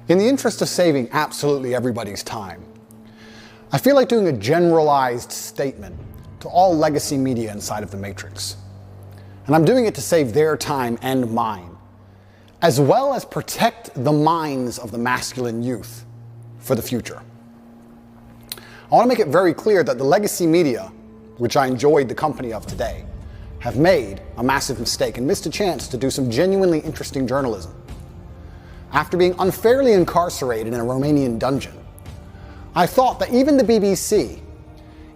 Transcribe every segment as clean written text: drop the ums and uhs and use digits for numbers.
In the interest of saving absolutely everybody's time, I feel like doing a generalized statement to all legacy media inside of the Matrix. And I'm doing it to save their time and mine, as well as protect the minds of the masculine youth for the future. I want to make it very clear that the legacy media, which I enjoyed the company of today, have made a massive mistake and missed a chance to do some genuinely interesting journalism. After being unfairly incarcerated in a Romanian dungeon, I thought that even the BBC,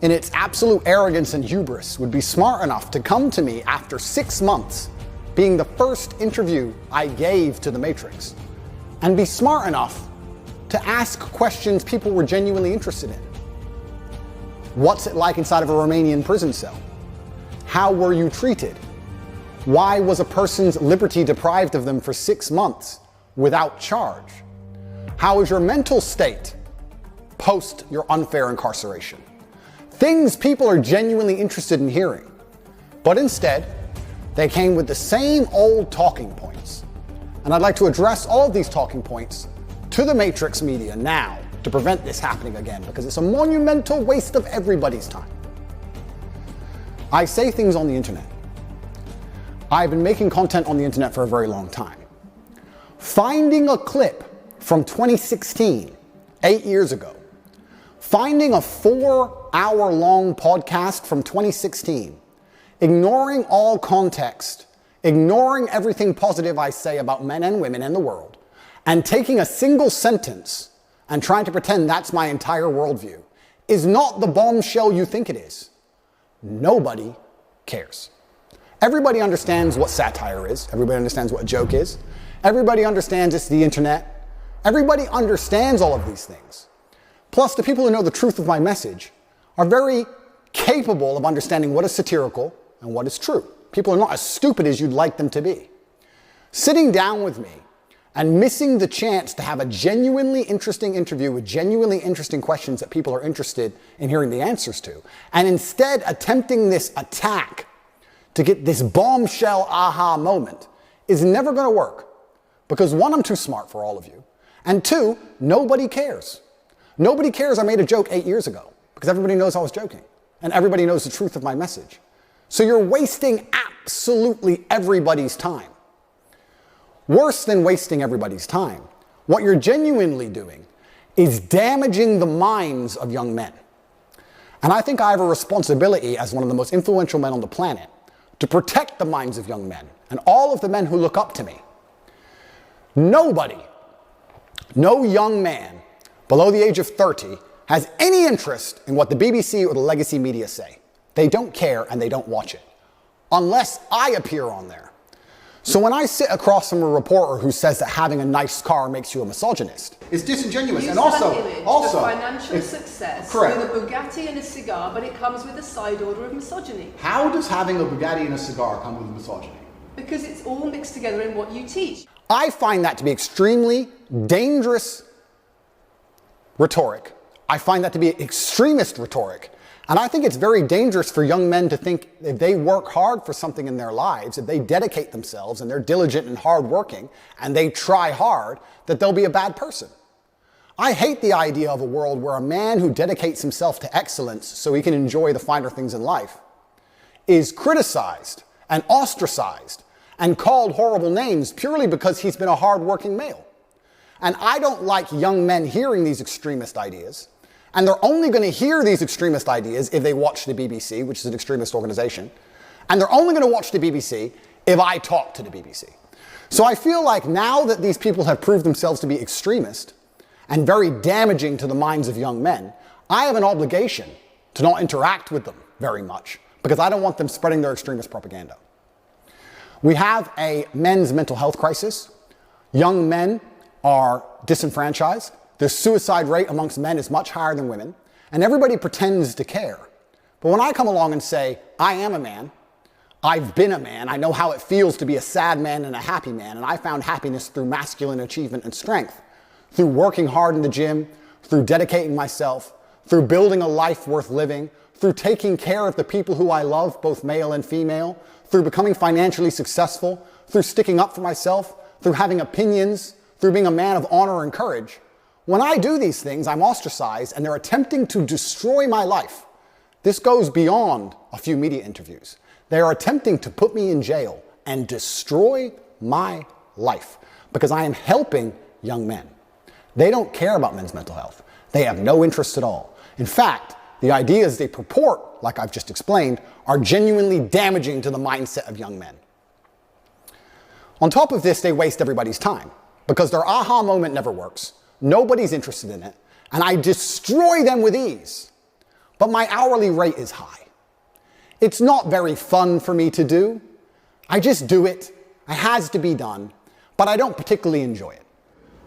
in its absolute arrogance and hubris, would be smart enough to come to me after 6 months, being the first interview I gave to the Matrix, and be smart enough to ask questions people were genuinely interested in. What's it like inside of a Romanian prison cell? How were you treated? Why was a person's liberty deprived of them for 6 months without charge? How is your mental state post your unfair incarceration? Things people are genuinely interested in hearing. But instead, they came with the same old talking points. And I'd like to address all of these talking points to the Matrix media now to prevent this happening again, because it's a monumental waste of everybody's time. I say things on the internet. I've been making content on the internet for a very long time. Finding a clip from 2016, 8 years ago, finding a 4-hour-long podcast from 2016, ignoring all context, ignoring everything positive I say about men and women and the world, and taking a single sentence and trying to pretend that's my entire worldview is not the bombshell you think it is. Nobody cares. Everybody understands what satire is. Everybody understands what a joke is. Everybody understands it's the internet. Everybody understands all of these things. Plus, the people who know the truth of my message are very capable of understanding what is satirical and what is true. People are not as stupid as you'd like them to be. Sitting down with me and missing the chance to have a genuinely interesting interview with genuinely interesting questions that people are interested in hearing the answers to, and instead attempting this attack to get this bombshell aha moment is never going to work. Because one, I'm too smart for all of you. And two, nobody cares. Nobody cares I made a joke 8 years ago, because everybody knows I was joking. And everybody knows the truth of my message. So you're wasting absolutely everybody's time. Worse than wasting everybody's time, what you're genuinely doing is damaging the minds of young men. And I think I have a responsibility as one of the most influential men on the planet to protect the minds of young men and all of the men who look up to me. Nobody, no young man below the age of 30 has any interest in what the BBC or the legacy media say. They don't care and they don't watch it, unless I appear on there. So when I sit across from a reporter who says that having a nice car makes you a misogynist, it's disingenuous. You and also financial success correct. with a Bugatti and a cigar, but it comes with a side order of misogyny. How does having a Bugatti and a cigar come with misogyny? Because it's all mixed together in what you teach. I find that to be extremely dangerous rhetoric. I find that to be extremist rhetoric. And I think it's very dangerous for young men to think if they work hard for something in their lives, if they dedicate themselves and they're diligent and hardworking and they try hard, that they'll be a bad person. I hate the idea of a world where a man who dedicates himself to excellence so he can enjoy the finer things in life is criticized and ostracized and called horrible names purely because he's been a hardworking male. And I don't like young men hearing these extremist ideas. And they're only going to hear these extremist ideas if they watch the BBC, which is an extremist organization. And they're only going to watch the BBC if I talk to the BBC. So I feel like now that these people have proved themselves to be extremist and very damaging to the minds of young men, I have an obligation to not interact with them very much, because I don't want them spreading their extremist propaganda. We have a men's mental health crisis. Young men are disenfranchised. The suicide rate amongst men is much higher than women, and everybody pretends to care. But when I come along and say, I am a man, I've been a man, I know how it feels to be a sad man and a happy man, and I found happiness through masculine achievement and strength, through working hard in the gym, through dedicating myself, through building a life worth living, through taking care of the people who I love, both male and female, through becoming financially successful, through sticking up for myself, through having opinions, through being a man of honor and courage, when I do these things, I'm ostracized and they're attempting to destroy my life. This goes beyond a few media interviews. They are attempting to put me in jail and destroy my life because I am helping young men. They don't care about men's mental health. They have no interest at all. In fact, the ideas they purport, like I've just explained, are genuinely damaging to the mindset of young men. On top of this, they waste everybody's time because their aha moment never works. Nobody's interested in it, and I destroy them with ease. But my hourly rate is high. It's not very fun for me to do. I just do it. It has to be done, but I don't particularly enjoy it.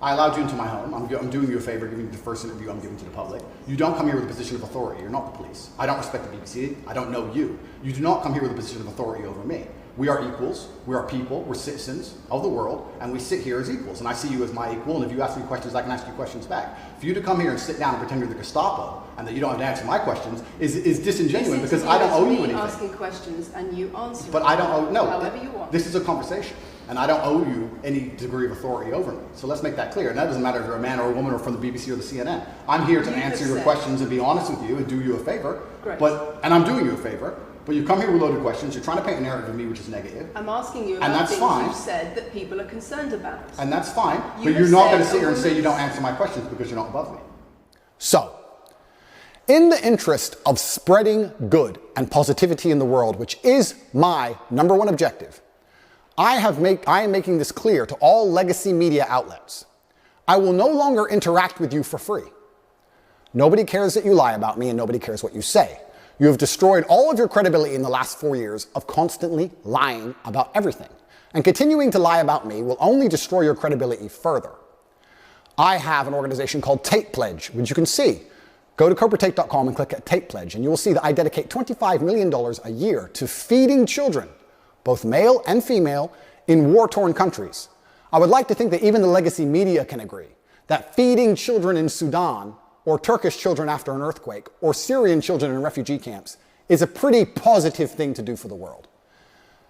I allowed you into my home. I'm doing you a favor, giving you the first interview I'm giving to the public. You don't come here with a position of authority. You're not the police. I don't respect the BBC. I don't know you. You do not come here with a position of authority over me. We are equals. We are people. We're citizens of the world, and we sit here as equals. And I see you as my equal, and if you ask me questions, I can ask you questions back. For you to come here and sit down and pretend you're the Gestapo and that you don't have to answer my questions is disingenuous because I don't owe you anything. Asking questions and you answer. But I don't owe, no, however you want. This is a conversation. And I don't owe you any degree of authority over me. So let's make that clear. And that doesn't matter if you're a man or a woman or from the BBC or the CNN. I'm here to answer your questions and be honest with you and do you a favor. Great. And I'm doing you a favor. But you come here with loaded questions. You're trying to paint a narrative of me which is negative. I'm asking you about things you've said that people are concerned about. And that's fine. But you're not going to sit here and say you don't answer my questions because you're not above me. So, in the interest of spreading good and positivity in the world, which is my number one objective, I am making this clear to all legacy media outlets. I will no longer interact with you for free. Nobody cares that you lie about me and nobody cares what you say. You have destroyed all of your credibility in the last 4 years of constantly lying about everything. And continuing to lie about me will only destroy your credibility further. I have an organization called Tate Pledge, which you can see. Go to CobraTate.com and click at Tate Pledge, and you will see that I dedicate $25 million a year to feeding children, both male and female, in war-torn countries. I would like to think that even the legacy media can agree that feeding children in Sudan, or Turkish children after an earthquake, or Syrian children in refugee camps is a pretty positive thing to do for the world.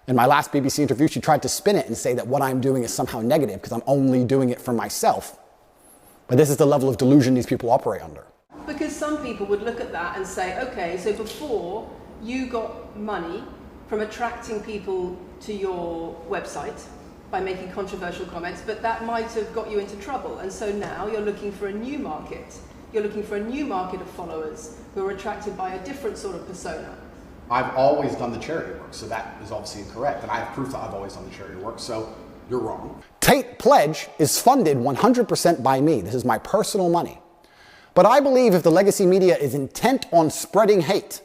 In my last BBC interview, she tried to spin it and say that what I'm doing is somehow negative because I'm only doing it for myself. But this is the level of delusion these people operate under. Because some people would look at that and say, okay, so before you got money from attracting people to your website by making controversial comments, but that might have got you into trouble. And so now you're looking for a new market. You're looking for a new market of followers who are attracted by a different sort of persona. I've always done the charity work, so that is obviously incorrect. And I have proof that I've always done the charity work, so you're wrong. Tate Pledge is funded 100% by me. This is my personal money. But I believe if the legacy media is intent on spreading hate,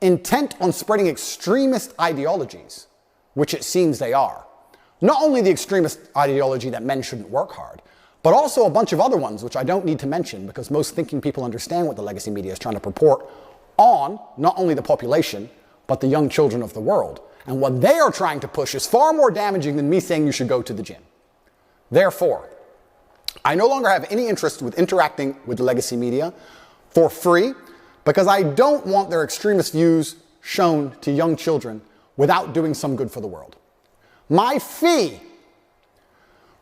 intent on spreading extremist ideologies, which it seems they are, not only the extremist ideology that men shouldn't work hard, but also a bunch of other ones, which I don't need to mention because most thinking people understand what the legacy media is trying to purport on not only the population, but the young children of the world. And what they are trying to push is far more damaging than me saying you should go to the gym. Therefore, I no longer have any interest with interacting with the legacy media for free because I don't want their extremist views shown to young children without doing some good for the world. My fee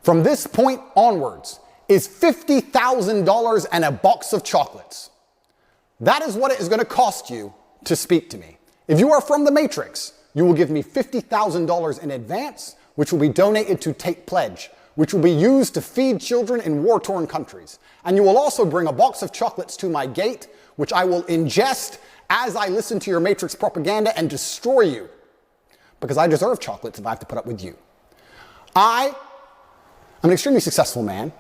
from this point onwards is $50,000 and a box of chocolates. That is what it is going to cost you to speak to me. If you are from the Matrix, you will give me $50,000 in advance, which will be donated to Tate Pledge, which will be used to feed children in war-torn countries. And you will also bring a box of chocolates to my gate, which I will ingest as I listen to your Matrix propaganda and destroy you. Because I deserve chocolates if I have to put up with you. I'm an extremely successful man,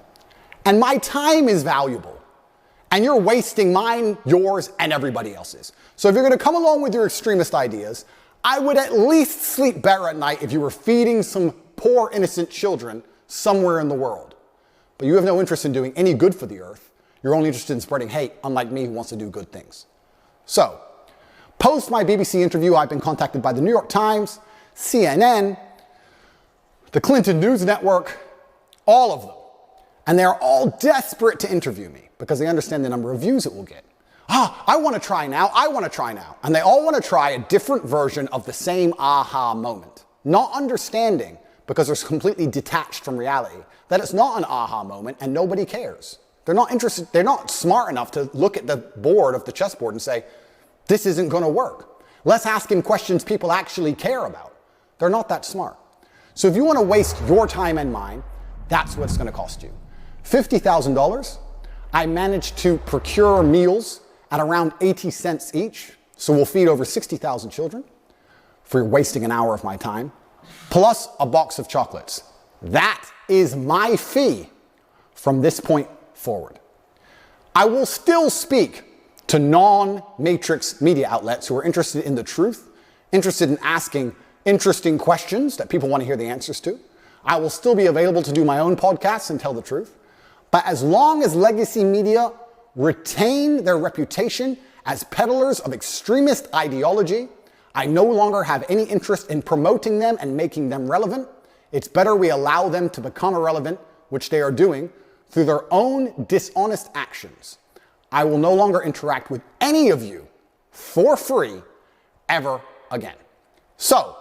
and my time is valuable. And you're wasting mine, yours, and everybody else's. So if you're going to come along with your extremist ideas, I would at least sleep better at night if you were feeding some poor, innocent children somewhere in the world. But you have no interest in doing any good for the earth. You're only interested in spreading hate, unlike me who wants to do good things. So, post my BBC interview, I've been contacted by the New York Times, CNN, the Clinton News Network, all of them. And they're all desperate to interview me because they understand the number of views it will get. I want to try now. I want to try now. And they all want to try a different version of the same aha moment. Not understanding, because they're completely detached from reality, that it's not an aha moment and nobody cares. They're not interested, they're not smart enough to look at the board of the chessboard and say, this isn't going to work. Let's ask him questions people actually care about. They're not that smart. So if you want to waste your time and mine, that's what it's going to cost you. $50,000, I managed to procure meals at around 80 cents each, so we'll feed over 60,000 children for wasting an hour of my time, plus a box of chocolates. That is my fee from this point forward. I will still speak to non-Matrix media outlets who are interested in the truth, interested in asking interesting questions that people want to hear the answers to. I will still be available to do my own podcasts and tell the truth. But as long as legacy media retain their reputation as peddlers of extremist ideology, I no longer have any interest in promoting them and making them relevant. It's better we allow them to become irrelevant, which they are doing, through their own dishonest actions. I will no longer interact with any of you for free ever again. So,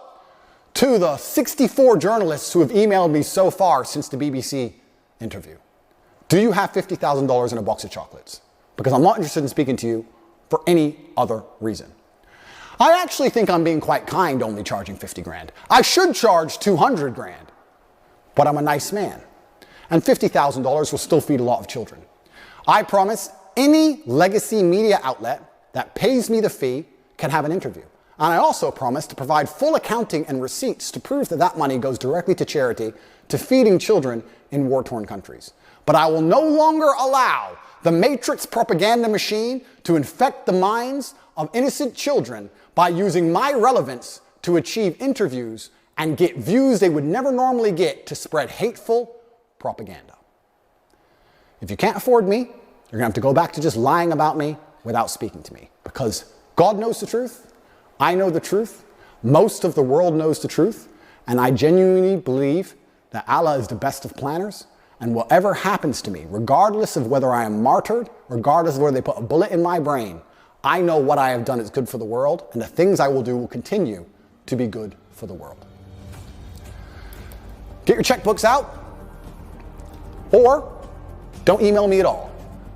to the 64 journalists who have emailed me so far since the BBC interview, do you have $50,000 in a box of chocolates? Because I'm not interested in speaking to you for any other reason. I actually think I'm being quite kind only charging 50 grand. I should charge 200 grand, but I'm a nice man. And $50,000 will still feed a lot of children. I promise any legacy media outlet that pays me the fee can have an interview. And I also promise to provide full accounting and receipts to prove that that money goes directly to charity, to feeding children in war-torn countries. But I will no longer allow the Matrix propaganda machine to infect the minds of innocent children by using my relevance to achieve interviews and get views they would never normally get to spread hateful propaganda. If you can't afford me, you're going to have to go back to just lying about me without speaking to me. Because God knows the truth, I know the truth, most of the world knows the truth, and I genuinely believe that Allah is the best of planners, and whatever happens to me, regardless of whether I am martyred, regardless of whether they put a bullet in my brain, I know what I have done is good for the world, and the things I will do will continue to be good for the world. Get your checkbooks out, or don't email me at all,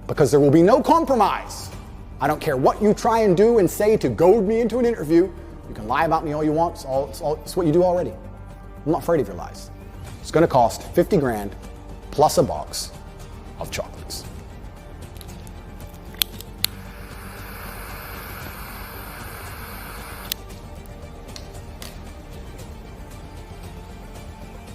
because there will be no compromise. I don't care what you try and do and say to goad me into an interview. You can lie about me all you want. It's what you do already. I'm not afraid of your lies. It's going to cost 50 grand plus a box of chocolate.